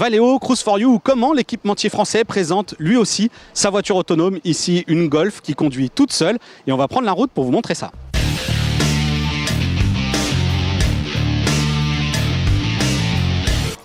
Valeo, Cruise for You ou comment l'équipementier français présente lui aussi sa voiture autonome, ici une Golf qui conduit toute seule et on va prendre la route pour vous montrer ça.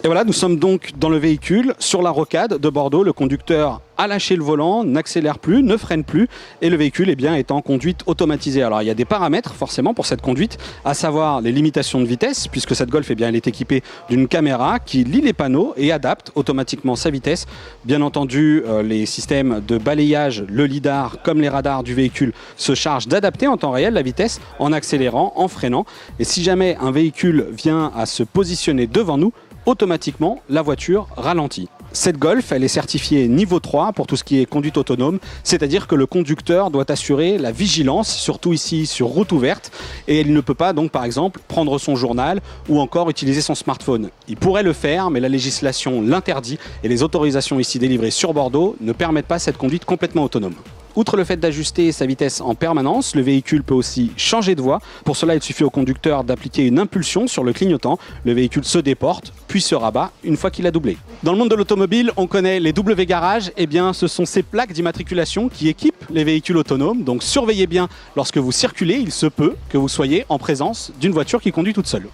Et voilà, nous sommes donc dans le véhicule, sur la rocade de Bordeaux. Le conducteur a lâché le volant, n'accélère plus, ne freine plus et le véhicule est en conduite automatisée. Alors il y a des paramètres forcément pour cette conduite, à savoir les limitations de vitesse, puisque cette Golf elle est équipée d'une caméra qui lit les panneaux et adapte automatiquement sa vitesse. Bien entendu, les systèmes de balayage, le lidar comme les radars du véhicule se chargent d'adapter en temps réel la vitesse en accélérant, en freinant. Et si jamais un véhicule vient à se positionner devant nous, automatiquement, la voiture ralentit. Cette Golf, elle est certifiée niveau 3 pour tout ce qui est conduite autonome, c'est-à-dire que le conducteur doit assurer la vigilance, surtout ici sur route ouverte, et il ne peut pas donc par exemple prendre son journal ou encore utiliser son smartphone. Il pourrait le faire, mais la législation l'interdit et les autorisations ici délivrées sur Bordeaux ne permettent pas cette conduite complètement autonome. Outre le fait d'ajuster sa vitesse en permanence, le véhicule peut aussi changer de voie. Pour cela, il suffit au conducteur d'appliquer une impulsion sur le clignotant. Le véhicule se déporte, puis se rabat une fois qu'il a doublé. Dans le monde de l'automobile, on connaît les W-garages. Eh bien, ce sont ces plaques d'immatriculation qui équipent les véhicules autonomes. Donc surveillez bien lorsque vous circulez, il se peut que vous soyez en présence d'une voiture qui conduit toute seule.